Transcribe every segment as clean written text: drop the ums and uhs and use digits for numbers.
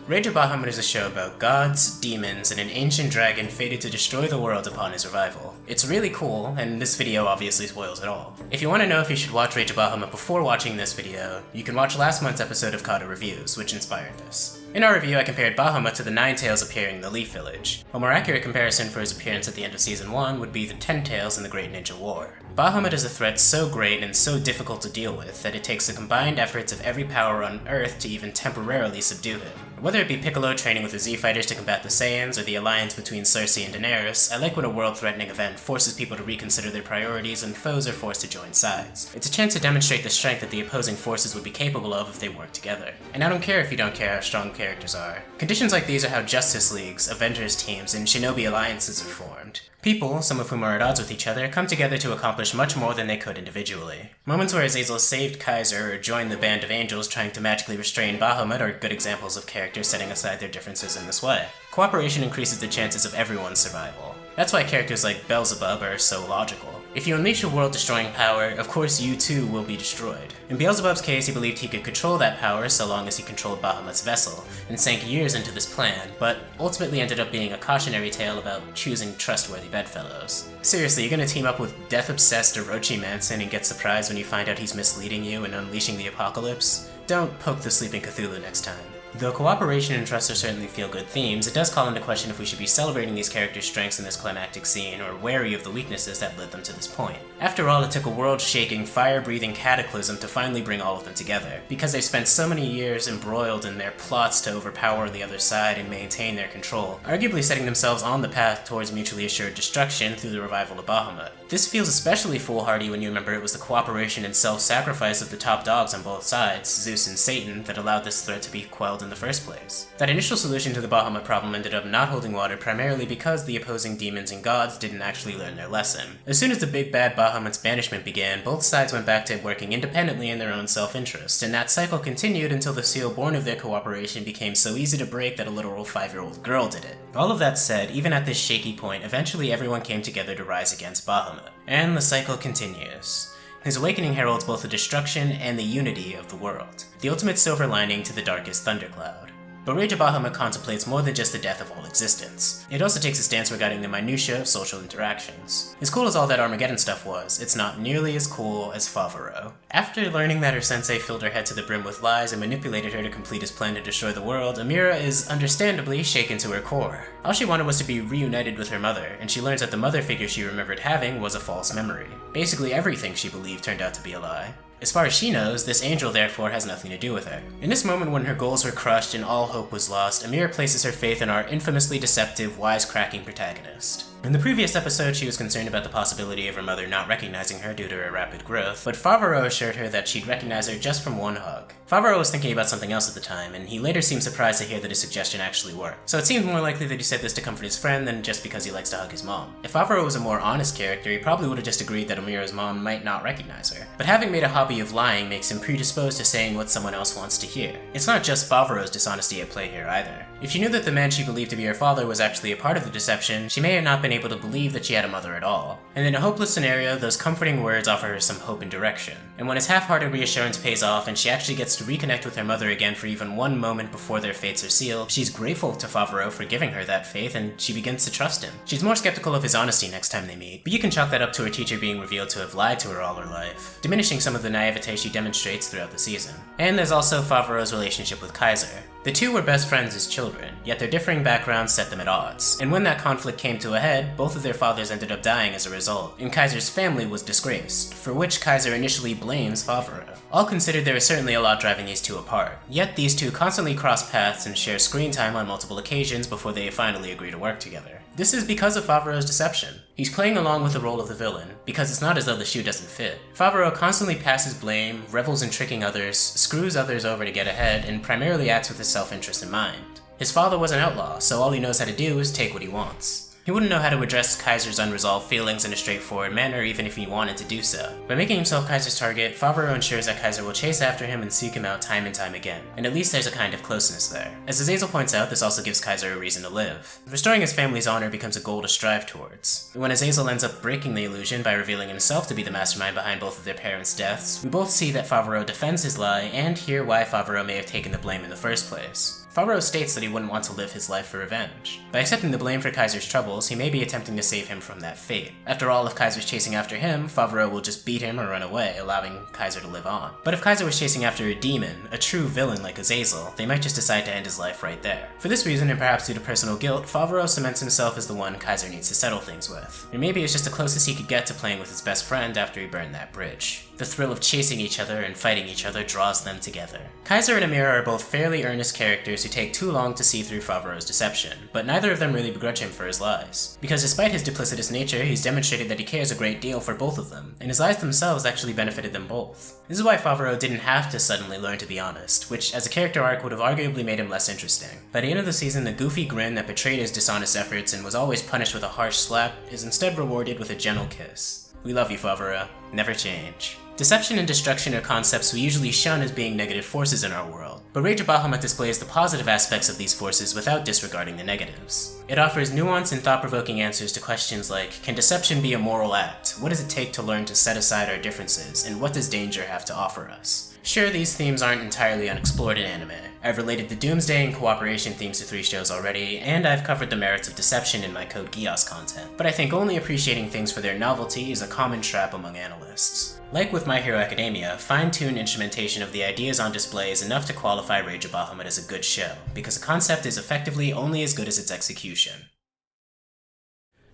Rage of Bahamut is a show about gods, demons, and an ancient dragon fated to destroy the world upon his revival. It's really cool, and this video obviously spoils it all. If you want to know if you should watch Rage of Bahamut before watching this video, you can watch last month's episode of Kato Reviews, which inspired this. In our review, I compared Bahamut to the Nine Tails appearing in the Leaf Village. A more accurate comparison for his appearance at the end of Season 1 would be the 10 Tails in the Great Ninja War. Bahamut is a threat so great and so difficult to deal with that it takes the combined efforts of every power on Earth to even temporarily subdue him. Whether it be Piccolo training with the Z-Fighters to combat the Saiyans, or the alliance between Cersei and Daenerys, I like when a world-threatening event forces people to reconsider their priorities and foes are forced to join sides. It's a chance to demonstrate the strength that the opposing forces would be capable of if they worked together. And I don't care if you don't care how strong characters are. Conditions like these are how Justice Leagues, Avengers teams, and Shinobi alliances are formed. People, some of whom are at odds with each other, come together to accomplish much more than they could individually. Moments where Azazel saved Kaiser or joined the band of angels trying to magically restrain Bahamut are good examples of characters setting aside their differences in this way. Cooperation increases the chances of everyone's survival. That's why characters like Beelzebub are so logical. If you unleash a world-destroying power, of course you too will be destroyed. In Beelzebub's case, he believed he could control that power so long as he controlled Bahamut's vessel, and sank years into this plan, but ultimately ended up being a cautionary tale about choosing trustworthy bedfellows. Seriously, you're gonna team up with death-obsessed Orochi Manson and get surprised when you find out he's misleading you and unleashing the apocalypse? Don't poke the sleeping Cthulhu next time. Though cooperation and trust are certainly feel-good themes, it does call into question if we should be celebrating these characters' strengths in this climactic scene, or wary of the weaknesses that led them to this point. After all, it took a world-shaking, fire-breathing cataclysm to finally bring all of them together, because they've spent so many years embroiled in their plots to overpower the other side and maintain their control, arguably setting themselves on the path towards mutually assured destruction through the revival of Bahamut. This feels especially foolhardy when you remember it was the cooperation and self-sacrifice of the top dogs on both sides, Zeus and Satan, that allowed this threat to be quelled in the first place. That initial solution to the Bahamut problem ended up not holding water primarily because the opposing demons and gods didn't actually learn their lesson. As soon as the big bad Bahamut's banishment began, both sides went back to working independently in their own self-interest, and that cycle continued until the seal born of their cooperation became so easy to break that a literal 5-year-old girl did it. All of that said, even at this shaky point, eventually everyone came together to rise against Bahamut. And the cycle continues. His awakening heralds both the destruction and the unity of the world, the ultimate silver lining to the darkest thundercloud. But Rage of Bahamut contemplates more than just the death of all existence. It also takes a stance regarding the minutiae of social interactions. As cool as all that Armageddon stuff was, it's not nearly as cool as Favaro. After learning that her sensei filled her head to the brim with lies and manipulated her to complete his plan to destroy the world, Amira is understandably shaken to her core. All she wanted was to be reunited with her mother, and she learns that the mother figure she remembered having was a false memory. Basically everything she believed turned out to be a lie. As far as she knows, this angel therefore has nothing to do with her. In this moment when her goals were crushed and all hope was lost, Amira places her faith in our infamously deceptive, wisecracking protagonist. In the previous episode, she was concerned about the possibility of her mother not recognizing her due to her rapid growth, but Favaro assured her that she'd recognize her just from one hug. Favaro was thinking about something else at the time, and he later seemed surprised to hear that his suggestion actually worked. So it seemed more likely that he said this to comfort his friend than just because he likes to hug his mom. If Favaro was a more honest character, he probably would have just agreed that Amira's mom might not recognize her. But having made a hobby of lying makes him predisposed to saying what someone else wants to hear. It's not just Favaro's dishonesty at play here either. If she knew that the man she believed to be her father was actually a part of the deception, she may have not been able to believe that she had a mother at all. And in a hopeless scenario, those comforting words offer her some hope and direction. And when his half-hearted reassurance pays off and she actually gets to reconnect with her mother again for even one moment before their fates are sealed, she's grateful to Favaro for giving her that faith, and she begins to trust him. She's more skeptical of his honesty next time they meet, but you can chalk that up to her teacher being revealed to have lied to her all her life, diminishing some of the naivete she demonstrates throughout the season. And there's also Favaro's relationship with Kaiser. The two were best friends as children, yet their differing backgrounds set them at odds. And when that conflict came to a head, both of their fathers ended up dying as a result, and Kaiser's family was disgraced, for which Kaiser initially blames Favaro. All considered, there is certainly a lot driving these two apart, yet these two constantly cross paths and share screen time on multiple occasions before they finally agree to work together. This is because of Favaro's deception. He's playing along with the role of the villain, because it's not as though the shoe doesn't fit. Favaro constantly passes blame, revels in tricking others, screws others over to get ahead, and primarily acts with his self-interest in mind. His father was an outlaw, so all he knows how to do is take what he wants. He wouldn't know how to address Kaiser's unresolved feelings in a straightforward manner even if he wanted to do so. By making himself Kaiser's target, Favaro ensures that Kaiser will chase after him and seek him out time and time again, and at least there's a kind of closeness there. As Azazel points out, this also gives Kaiser a reason to live. Restoring his family's honor becomes a goal to strive towards. When Azazel ends up breaking the illusion by revealing himself to be the mastermind behind both of their parents' deaths, we both see that Favaro defends his lie and hear why Favaro may have taken the blame in the first place. Favreau states that he wouldn't want to live his life for revenge. By accepting the blame for Kaiser's troubles, he may be attempting to save him from that fate. After all, if Kaiser's chasing after him, Favreau will just beat him or run away, allowing Kaiser to live on. But if Kaiser was chasing after a demon, a true villain like Azazel, they might just decide to end his life right there. For this reason, and perhaps due to personal guilt, Favreau cements himself as the one Kaiser needs to settle things with. Or maybe it's just the closest he could get to playing with his best friend after he burned that bridge. The thrill of chasing each other and fighting each other draws them together. Kaiser and Amira are both fairly earnest characters who take too long to see through Favreau's deception, but neither of them really begrudge him for his lies. Because despite his duplicitous nature, he's demonstrated that he cares a great deal for both of them, and his lies themselves actually benefited them both. This is why Favreau didn't have to suddenly learn to be honest, which as a character arc would have arguably made him less interesting. By the end of the season, the goofy grin that betrayed his dishonest efforts and was always punished with a harsh slap is instead rewarded with a gentle kiss. We love you, Favreau. Never change. Deception and destruction are concepts we usually shun as being negative forces in our world, but Rage of Bahamut displays the positive aspects of these forces without disregarding the negatives. It offers nuanced and thought-provoking answers to questions like, can deception be a moral act? What does it take to learn to set aside our differences? And what does danger have to offer us? Sure, these themes aren't entirely unexplored in anime. I've related the Doomsday and cooperation themes to 3 shows already, and I've covered the merits of deception in my Code Geass content, but I think only appreciating things for their novelty is a common trap among analysts. Like with My Hero Academia, fine-tuned instrumentation of the ideas on display is enough to qualify Rage of Bahamut as a good show, because a concept is effectively only as good as its execution.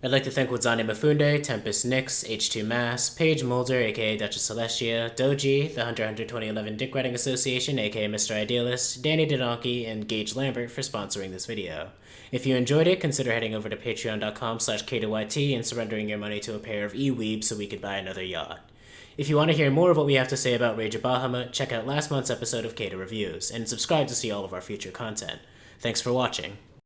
I'd like to thank Wadzanai Mufunde, Tempest Nyx, H2 Mass, Paige Mulder, aka Duchess Celestia, Dojee, the Hunter x Hunter 2011 Dick Writing Association, aka Mr. Idealist, DannyDaDonkey, and Gage Lambert for sponsoring this video. If you enjoyed it, consider heading over to patreon.com/KatoYT and surrendering your money to a pair of e-weebs so we could buy another yacht. If you want to hear more of what we have to say about Rage of Bahamut, check out last month's episode of Kato Reviews, and subscribe to see all of our future content. Thanks for watching.